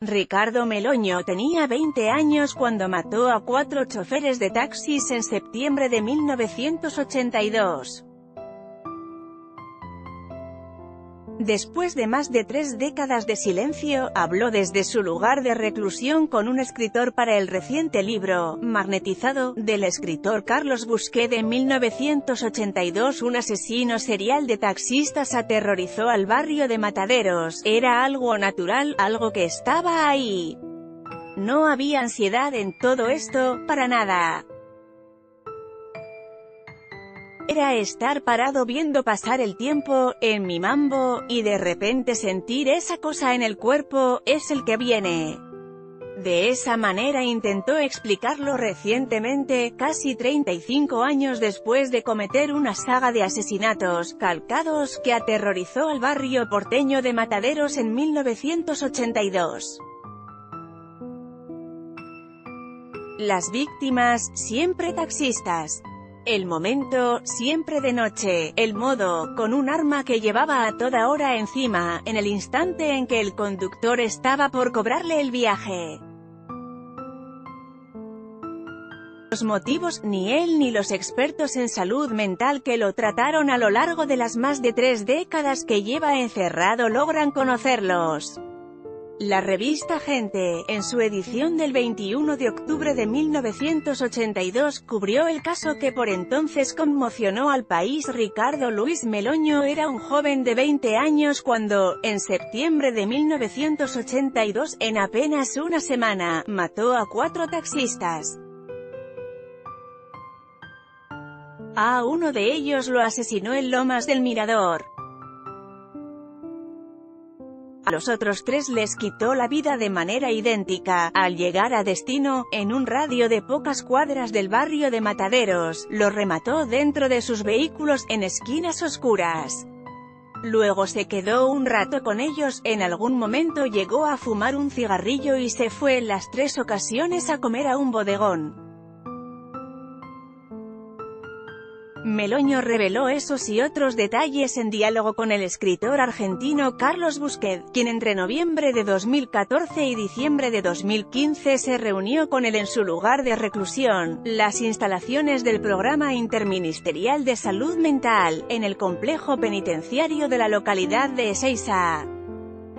Ricardo Meloño tenía 20 años cuando mató a 4 choferes de taxis en septiembre de 1982. Después de más de 3 décadas de silencio, habló desde su lugar de reclusión con un escritor para el reciente libro, Magnetizado, del escritor Carlos Busquet. En 1982 un asesino serial de taxistas aterrorizó al barrio de Mataderos. Era algo natural, algo que estaba ahí. No había ansiedad en todo esto, para nada. Era estar parado viendo pasar el tiempo, en mi mambo, y de repente sentir esa cosa en el cuerpo, es el que viene. De esa manera intentó explicarlo recientemente, casi 35 años después de cometer una saga de asesinatos calcados que aterrorizó al barrio porteño de Mataderos en 1982. Las víctimas, siempre taxistas. El momento, siempre de noche. El modo, con un arma que llevaba a toda hora encima, en el instante en que el conductor estaba por cobrarle el viaje. Los motivos, ni él ni los expertos en salud mental que lo trataron a lo largo de las más de 3 décadas que lleva encerrado logran conocerlos. La revista Gente, en su edición del 21 de octubre de 1982, cubrió el caso que por entonces conmocionó al país. Ricardo Luis Meloño era un joven de 20 años cuando, en septiembre de 1982, en apenas una semana, mató a 4 taxistas. A uno de ellos lo asesinó en Lomas del Mirador. A los otros 3 les quitó la vida de manera idéntica. Al llegar a destino, en un radio de pocas cuadras del barrio de Mataderos, los remató dentro de sus vehículos, en esquinas oscuras. Luego se quedó un rato con ellos, en algún momento llegó a fumar un cigarrillo y se fue en las 3 ocasiones a comer a un bodegón. Meloño reveló esos y otros detalles en diálogo con el escritor argentino Carlos Busquet, quien entre noviembre de 2014 y diciembre de 2015 se reunió con él en su lugar de reclusión, las instalaciones del Programa Interministerial de Salud Mental, en el complejo penitenciario de la localidad de Ezeiza.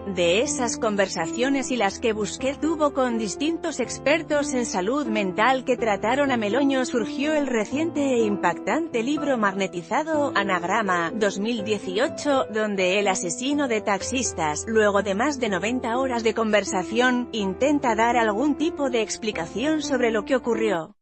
De esas conversaciones y las que Busquet tuvo con distintos expertos en salud mental que trataron a Meloño surgió el reciente e impactante libro Magnetizado, Anagrama, 2018, donde el asesino de taxistas, luego de más de 90 horas de conversación, intenta dar algún tipo de explicación sobre lo que ocurrió.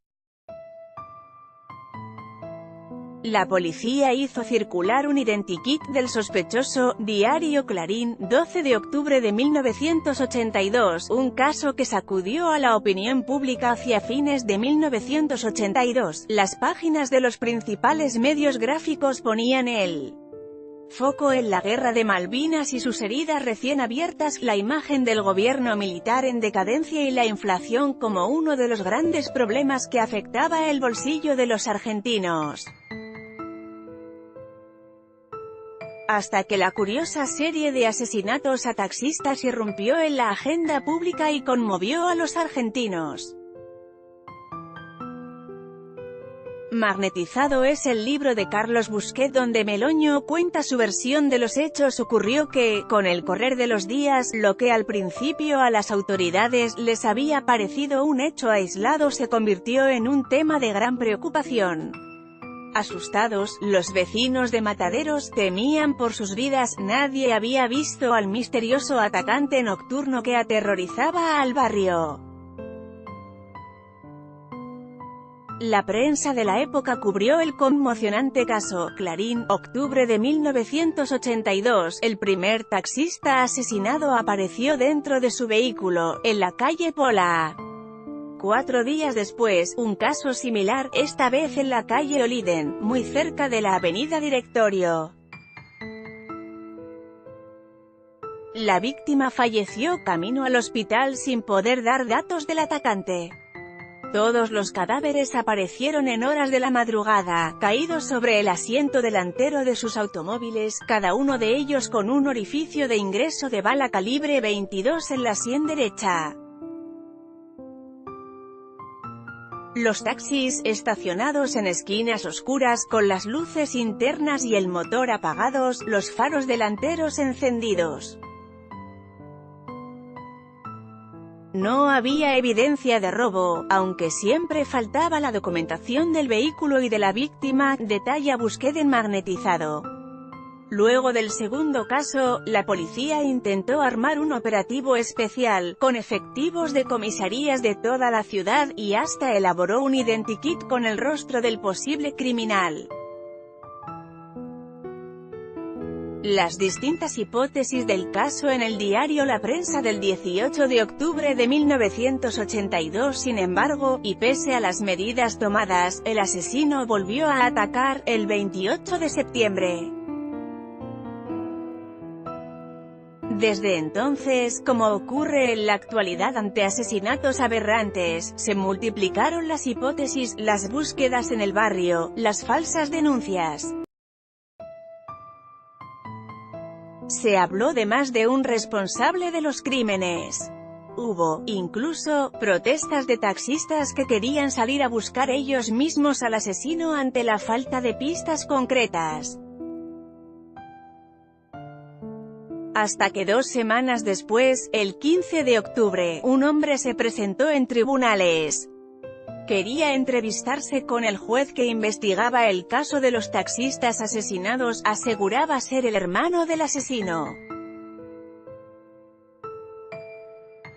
La policía hizo circular un identikit del sospechoso, diario Clarín, 12 de octubre de 1982, un caso que sacudió a la opinión pública hacia fines de 1982. Las páginas de los principales medios gráficos ponían el foco en la guerra de Malvinas y sus heridas recién abiertas, la imagen del gobierno militar en decadencia y la inflación como uno de los grandes problemas que afectaba el bolsillo de los argentinos. Hasta que la curiosa serie de asesinatos a taxistas irrumpió en la agenda pública y conmovió a los argentinos. Magnetizado es el libro de Carlos Busquet donde Meloño cuenta su versión de los hechos. Ocurrió que, con el correr de los días, lo que al principio a las autoridades les había parecido un hecho aislado se convirtió en un tema de gran preocupación. Asustados, los vecinos de Mataderos temían por sus vidas. Nadie había visto al misterioso atacante nocturno que aterrorizaba al barrio. La prensa de la época cubrió el conmocionante caso. Clarín, octubre de 1982, el primer taxista asesinado apareció dentro de su vehículo, en la calle Pola. 4 días después, un caso similar, esta vez en la calle Oliden, muy cerca de la avenida Directorio. La víctima falleció camino al hospital sin poder dar datos del atacante. Todos los cadáveres aparecieron en horas de la madrugada, caídos sobre el asiento delantero de sus automóviles, cada uno de ellos con un orificio de ingreso de bala calibre 22 en la sien derecha. Los taxis, estacionados en esquinas oscuras, con las luces internas y el motor apagados, los faros delanteros encendidos. No había evidencia de robo, aunque siempre faltaba la documentación del vehículo y de la víctima, detalla Busquet en Magnetizado. Luego del segundo caso, la policía intentó armar un operativo especial, con efectivos de comisarías de toda la ciudad, y hasta elaboró un identikit con el rostro del posible criminal. Las distintas hipótesis del caso en el diario La Prensa del 18 de octubre de 1982. Sin embargo, y pese a las medidas tomadas, el asesino volvió a atacar, el 28 de septiembre. Desde entonces, como ocurre en la actualidad ante asesinatos aberrantes, se multiplicaron las hipótesis, las búsquedas en el barrio, las falsas denuncias. Se habló de más de un responsable de los crímenes. Hubo, incluso, protestas de taxistas que querían salir a buscar ellos mismos al asesino ante la falta de pistas concretas. Hasta que 2 semanas después, el 15 de octubre, un hombre se presentó en tribunales. Quería entrevistarse con el juez que investigaba el caso de los taxistas asesinados, aseguraba ser el hermano del asesino.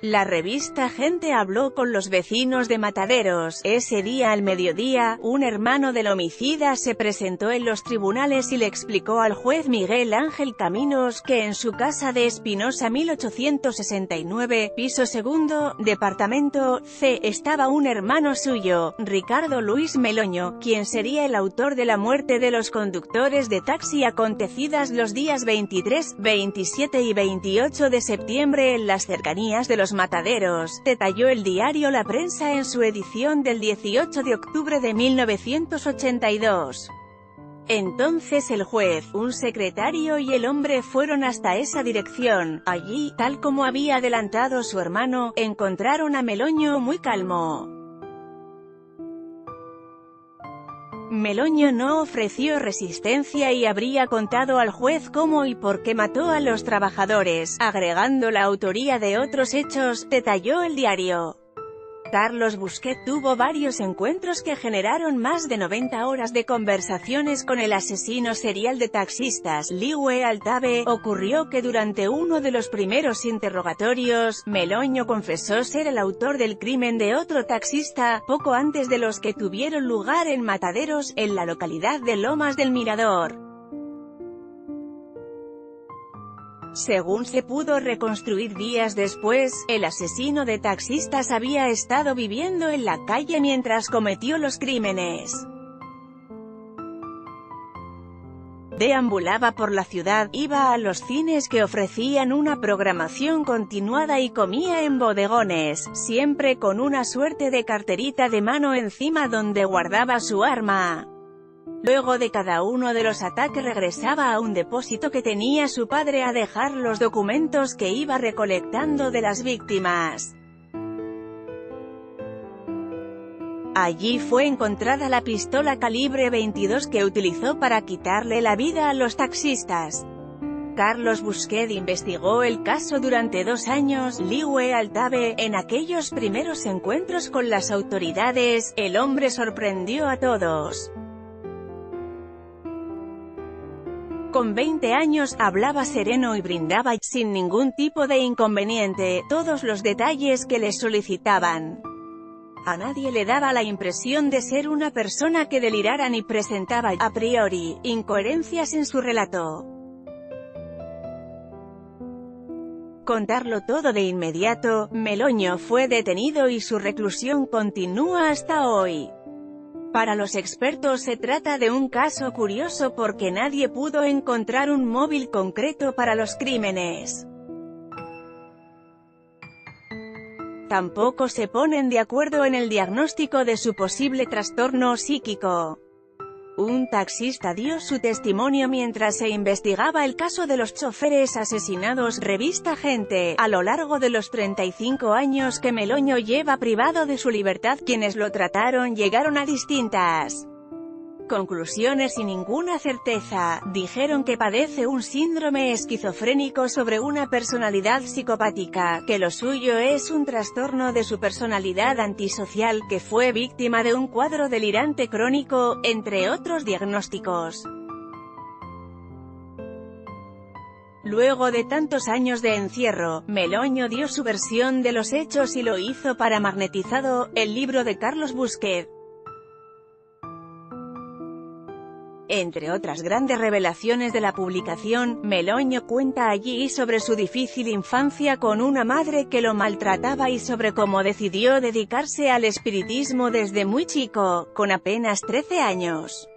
La revista Gente habló con los vecinos de Mataderos. Ese día al mediodía, un hermano del homicida se presentó en los tribunales y le explicó al juez Miguel Ángel Caminos que en su casa de Espinosa 1869, piso segundo, departamento C, estaba un hermano suyo, Ricardo Luis Meloño, quien sería el autor de la muerte de los conductores de taxi acontecidas los días 23, 27 y 28 de septiembre en las cercanías de los Mataderos, detalló el diario La Prensa en su edición del 18 de octubre de 1982. Entonces el juez, un secretario y el hombre fueron hasta esa dirección. Allí, tal como había adelantado su hermano, encontraron a Meloño muy calmo. Meloño no ofreció resistencia y habría contado al juez cómo y por qué mató a los trabajadores, agregando la autoría de otros hechos, detalló el diario. Carlos Busquet tuvo varios encuentros que generaron más de 90 horas de conversaciones con el asesino serial de taxistas, Ligue Altave. Ocurrió que durante uno de los primeros interrogatorios, Meloño confesó ser el autor del crimen de otro taxista, poco antes de los que tuvieron lugar en Mataderos, en la localidad de Lomas del Mirador. Según se pudo reconstruir días después, el asesino de taxistas había estado viviendo en la calle mientras cometió los crímenes. Deambulaba por la ciudad, iba a los cines que ofrecían una programación continuada y comía en bodegones, siempre con una suerte de carterita de mano encima donde guardaba su arma. Luego de cada uno de los ataques regresaba a un depósito que tenía su padre a dejar los documentos que iba recolectando de las víctimas. Allí fue encontrada la pistola calibre 22 que utilizó para quitarle la vida a los taxistas. Carlos Busquet investigó el caso durante 2 años. Ligue Altave, en aquellos primeros encuentros con las autoridades, el hombre sorprendió a todos. Con 20 años, hablaba sereno y brindaba, sin ningún tipo de inconveniente, todos los detalles que le solicitaban. A nadie le daba la impresión de ser una persona que delirara ni presentaba, a priori, incoherencias en su relato. Contarlo todo de inmediato, Meloño fue detenido y su reclusión continúa hasta hoy. Para los expertos se trata de un caso curioso porque nadie pudo encontrar un móvil concreto para los crímenes. tampoco se ponen de acuerdo en el diagnóstico de su posible trastorno psíquico. Un taxista dio su testimonio mientras se investigaba el caso de los choferes asesinados. Revista Gente. A lo largo de los 35 años que Meloño lleva privado de su libertad, quienes lo trataron llegaron a distintas conclusiones y ninguna certeza. Dijeron que padece un síndrome esquizofrénico sobre una personalidad psicopática, que lo suyo es un trastorno de su personalidad antisocial, que fue víctima de un cuadro delirante crónico, entre otros diagnósticos. Luego de tantos años de encierro, Meloño dio su versión de los hechos y lo hizo para Magnetizado, el libro de Carlos Busquet. Entre otras grandes revelaciones de la publicación, Meloño cuenta allí sobre su difícil infancia con una madre que lo maltrataba y sobre cómo decidió dedicarse al espiritismo desde muy chico, con apenas 13 años.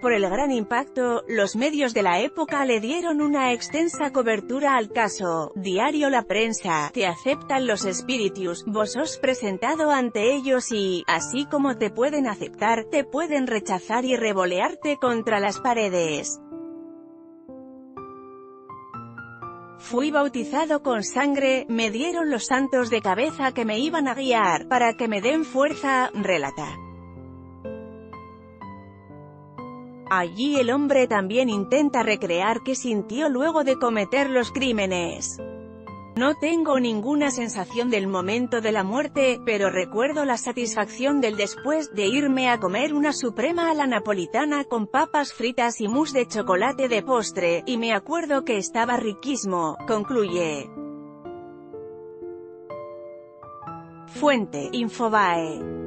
Por el gran impacto, los medios de la época le dieron una extensa cobertura al caso. Diario La Prensa. Te aceptan los espíritus, vos os presentado ante ellos y, así como te pueden aceptar, te pueden rechazar y revolearte contra las paredes. Fui bautizado con sangre, me dieron los santos de cabeza que me iban a guiar, para que me den fuerza, relata. Allí el hombre también intenta recrear qué sintió luego de cometer los crímenes. No tengo ninguna sensación del momento de la muerte, pero recuerdo la satisfacción del después de irme a comer una suprema a la napolitana con papas fritas y mousse de chocolate de postre, y me acuerdo que estaba riquísimo, concluye. Fuente: Infobae.